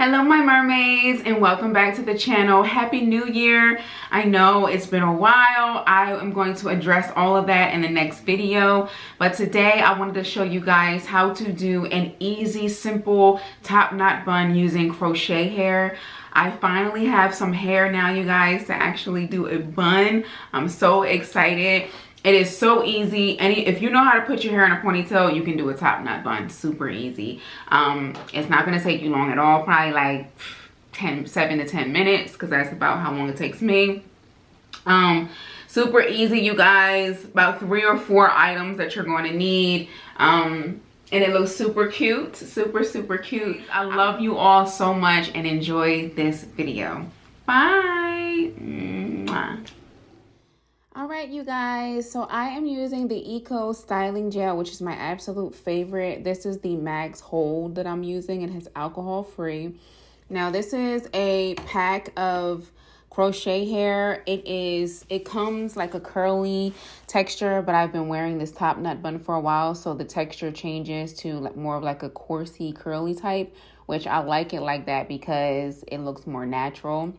Hello my mermaids, and welcome back to the channel. Happy New Year. I know it's been a while. I am going to address all of that in the next video, but today I wanted to show you guys how to do an easy, simple top knot bun using crochet hair. I finally have some hair now, you guys, to actually do a bun. I'm so excited. It is so easy. If you know how to put your hair in a ponytail, you can do a top knot bun. Super easy. It's not going to take you long at all. Probably like 7 to 10 minutes, because that's about how long it takes me. Super easy, you guys. About 3 or 4 items that you're going to need. And it looks super cute. Super cute. I love you all so much and enjoy this video. Bye. Mwah. All right, you guys, so I am using the Eco Styling Gel, which is my absolute favorite. This is the Max Hold that I'm using. It has alcohol free. Now, this is a pack of crochet hair. It comes like a curly texture, but I've been wearing this top knot bun for a while, so the texture changes to like more of like a coursey curly type, which I like it like that because it looks more natural.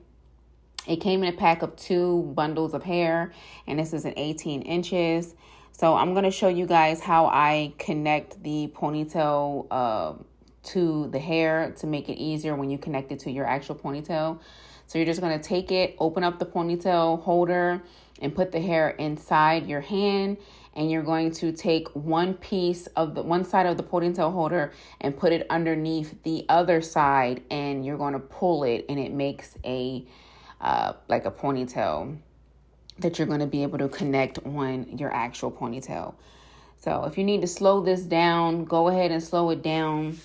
It came in a pack of 2 bundles of hair, and this is an 18 inches. So I'm going to show you guys how I connect the ponytail to the hair to make it easier when you connect it to your actual ponytail. So you're just going to take it, open up the ponytail holder, and put the hair inside your hand. And you're going to take one piece of the one side of the ponytail holder and put it underneath the other side, and you're going to pull it, and it makes like a ponytail that you're going to be able to connect on your actual ponytail. So if you need to slow this down, go ahead and slow it down.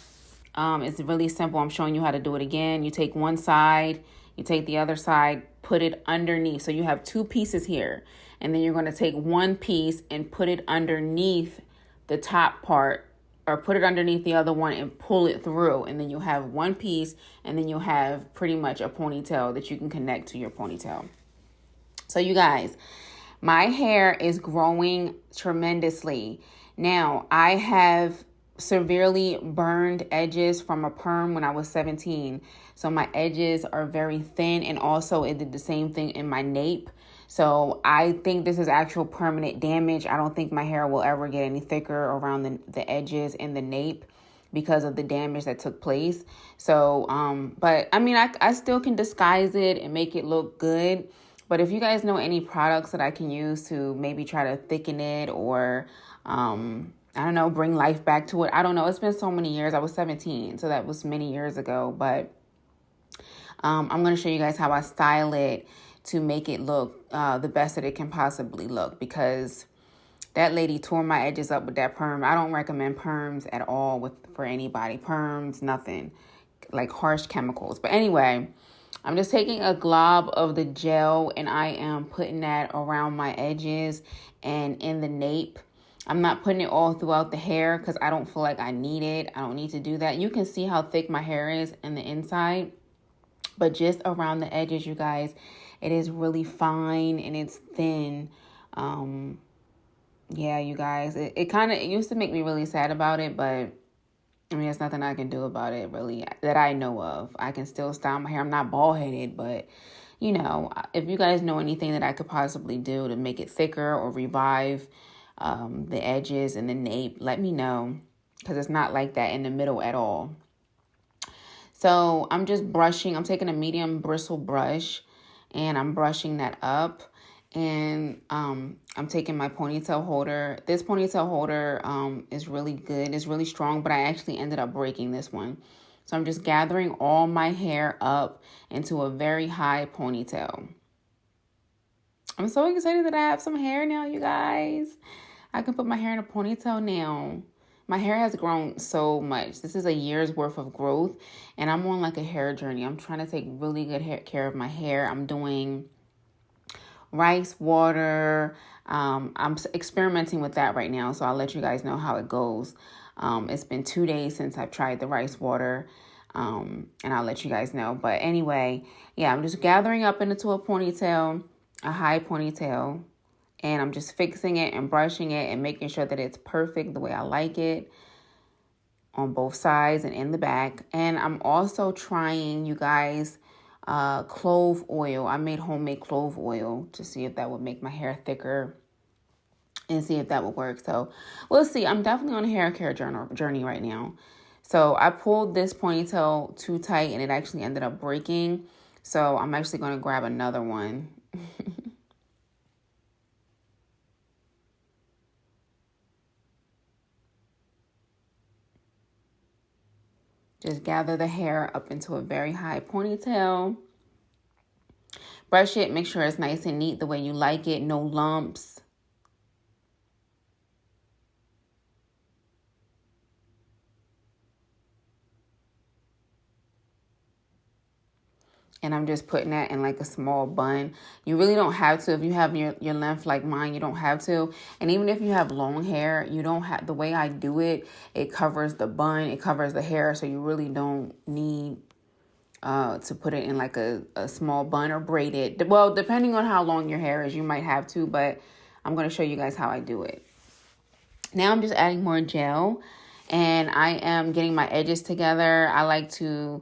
It's really simple. I'm showing you how to do it again. You take one side, you take the other side, put it underneath. So you have 2 pieces here, and then you're going to take one piece and put it underneath the top part, or put it underneath the other one and pull it through. And then you'll have one piece, and then you'll have pretty much a ponytail that you can connect to your ponytail. So you guys, my hair is growing tremendously. Now, I have severely burned edges from a perm when I was 17. So my edges are very thin, and also it did the same thing in my nape. So I think this is actual permanent damage. I don't think my hair will ever get any thicker around the edges and the nape because of the damage that took place. So, but I mean, I still can disguise it and make it look good. But if you guys know any products that I can use to maybe try to thicken it, or, I don't know, bring life back to it. I don't know. It's been so many years. I was 17, so that was many years ago. But I'm going to show you guys how I style it to make it look the best that it can possibly look, because that lady tore my edges up with that perm. I don't recommend perms at all for anybody. Perms, nothing. Like harsh chemicals. But anyway, I'm just taking a glob of the gel, and I am putting that around my edges and in the nape. I'm not putting it all throughout the hair because I don't feel like I need it. I don't need to do that. You can see how thick my hair is in the inside, but just around the edges, you guys, it is really fine and it's thin. Yeah, you guys, it used to make me really sad about it, but I mean, there's nothing I can do about it really that I know of. I can still style my hair. I'm not bald headed, but you know, if you guys know anything that I could possibly do to make it thicker or revive the edges and the nape, let me know, because it's not like that in the middle at all. So I'm just brushing. I'm taking a medium bristle brush, and I'm brushing that up. And I'm taking my ponytail holder. This ponytail holder is really good. It's really strong, but I actually ended up breaking this one. So I'm just gathering all my hair up into a very high ponytail. I'm so excited that I have some hair now, you guys. I can put my hair in a ponytail now. My hair has grown so much. This is a year's worth of growth, and I'm on like a hair journey. I'm trying to take really good care of my hair. I'm doing rice water. I'm experimenting with that right now, so I'll let you guys know how it goes. It's been 2 days since I've tried the rice water, and I'll let you guys know. But anyway, yeah, I'm just gathering up into a ponytail, a high ponytail, and I'm just fixing it and brushing it and making sure that it's perfect the way I like it. on both sides and in the back. And I'm also trying, you guys, clove oil. I made homemade clove oil to see if that would make my hair thicker and see if that would work. So we'll see. I'm definitely on a hair care journey right now. So I pulled this ponytail too tight and it actually ended up breaking. So I'm actually going to grab another one. Just gather the hair up into a very high ponytail. Brush it. Make sure it's nice and neat the way you like it. No lumps. And I'm just putting that in like a small bun. You really don't have to. If you have your length like mine, you don't have to. And even if you have long hair, you don't have, the way I do it, it covers the bun, it covers the hair. So you really don't need to put it in like a small bun or braid it. Well, depending on how long your hair is, you might have to, but I'm going to show you guys how I do it. Now I'm just adding more gel and I am getting my edges together. I like to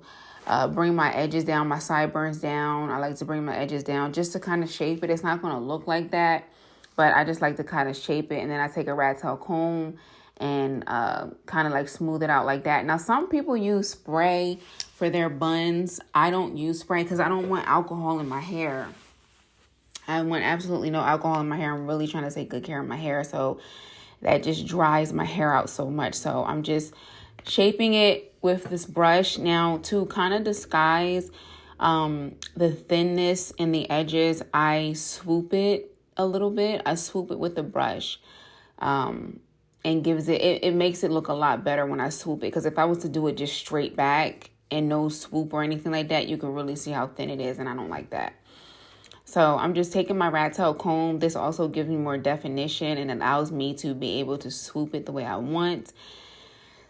bring my edges down, my sideburns down. I like to bring my edges down just to kind of shape it. It's not going to look like that, but I just like to kind of shape it. And then I take a rat tail comb and kind of like smooth it out like that. Now, some people use spray for their buns. I don't use spray because I don't want alcohol in my hair. I want absolutely no alcohol in my hair. I'm really trying to take good care of my hair. So that just dries my hair out so much. So I'm just shaping it with this brush. Now, to kind of disguise the thinness in the edges, I swoop it a little bit. I swoop it with the brush and gives it makes it look a lot better when I swoop it. Because if I was to do it just straight back and no swoop or anything like that, you can really see how thin it is. And I don't like that. So I'm just taking my rat tail comb. This also gives me more definition and allows me to be able to swoop it the way I want.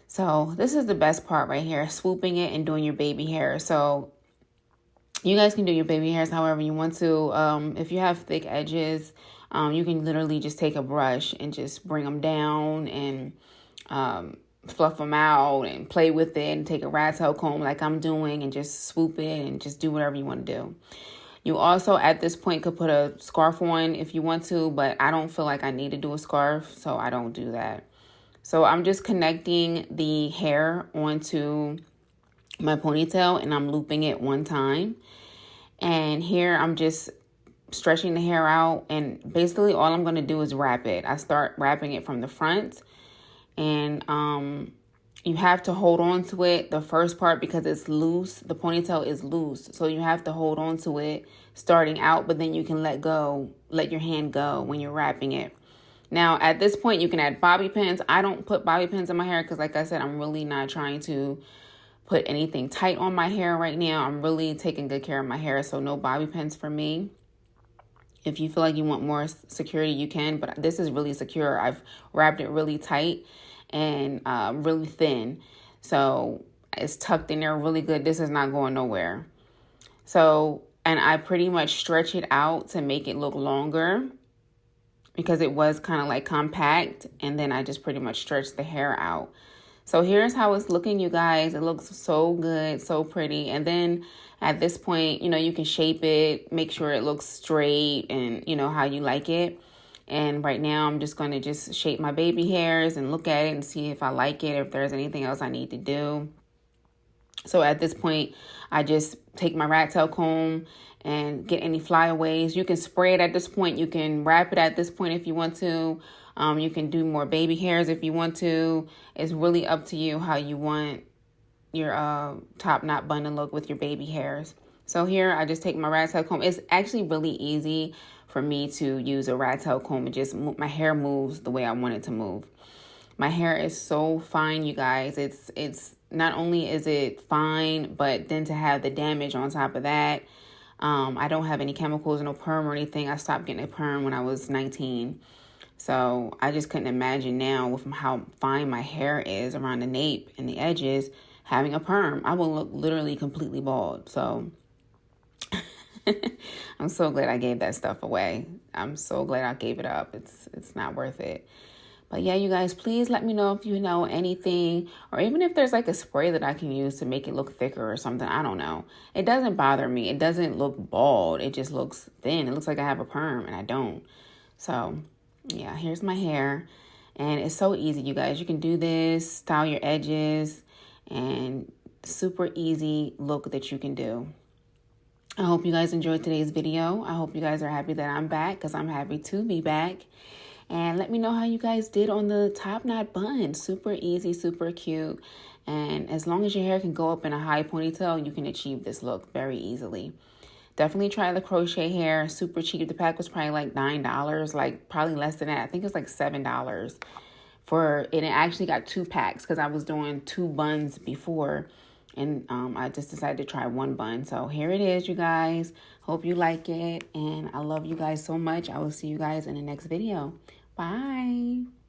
So this is the best part right here, swooping it and doing your baby hair. So you guys can do your baby hairs however you want to. If you have thick edges, you can literally just take a brush and just bring them down and fluff them out and play with it and take a rat tail comb like I'm doing and just swoop it and just do whatever you want to do. You also, at this point, could put a scarf on if you want to, but I don't feel like I need to do a scarf, so I don't do that. So I'm just connecting the hair onto my ponytail and I'm looping it one time. And here I'm just stretching the hair out, and basically all I'm going to do is wrap it. I start wrapping it from the front, and you have to hold on to it the first part because it's loose. The ponytail is loose. So you have to hold on to it starting out, but then you can let your hand go when you're wrapping it. Now, at this point, you can add bobby pins. I don't put bobby pins in my hair because, like I said, I'm really not trying to put anything tight on my hair right now. I'm really taking good care of my hair, so no bobby pins for me. If you feel like you want more security, you can, but this is really secure. I've wrapped it really tight and really thin. So it's tucked in there really good. This is not going nowhere. So, and I pretty much stretch it out to make it look longer because it was kind of like compact. And then I just pretty much stretched the hair out. So here's how it's looking, you guys. It looks so good, so pretty. And then at this point, you know, you can shape it, make sure it looks straight and, you know, how you like it. And right now I'm just going to just shape my baby hairs and look at it and see if I like it, if there's anything else I need to do. So at this point, I just take my rat tail comb and get any flyaways. You can spray it at this point. You can wrap it at this point if you want to. You can do more baby hairs if you want to. It's really up to you how you want your top knot bun to look with your baby hairs. So here I just take my rat tail comb. It's actually really easy for me to use a rat tail comb. It just my hair moves the way I want it to move. My hair is so fine, you guys. It's not only is it fine, but then to have the damage on top of that. I don't have any chemicals, no perm or anything. I stopped getting a perm when I was 19. So I just couldn't imagine now with how fine my hair is around the nape and the edges, having a perm. I will look literally completely bald. So I'm so glad I gave that stuff away. I'm so glad I gave it up. It's not worth it. But yeah, you guys, please let me know if you know anything, or even if there's like a spray that I can use to make it look thicker or something. I don't know. It doesn't bother me. It doesn't look bald. It just looks thin. It looks like I have a perm and I don't. So yeah, here's my hair. And it's so easy, you guys. You can do this, style your edges, and super easy look that you can do. I hope you guys enjoyed today's video. I hope you guys are happy that I'm back, because I'm happy to be back. And let me know how you guys did on the top knot bun. Super easy, super cute. And as long as your hair can go up in a high ponytail, you can achieve this look very easily. Definitely try the crochet hair. Super cheap. The pack was probably like $9, like probably less than that. I think it was like $7 for it. And it actually got 2 packs because I was doing 2 buns before. And I just decided to try 1 bun. So here it is, you guys. Hope you like it. And I love you guys so much. I will see you guys in the next video. Bye.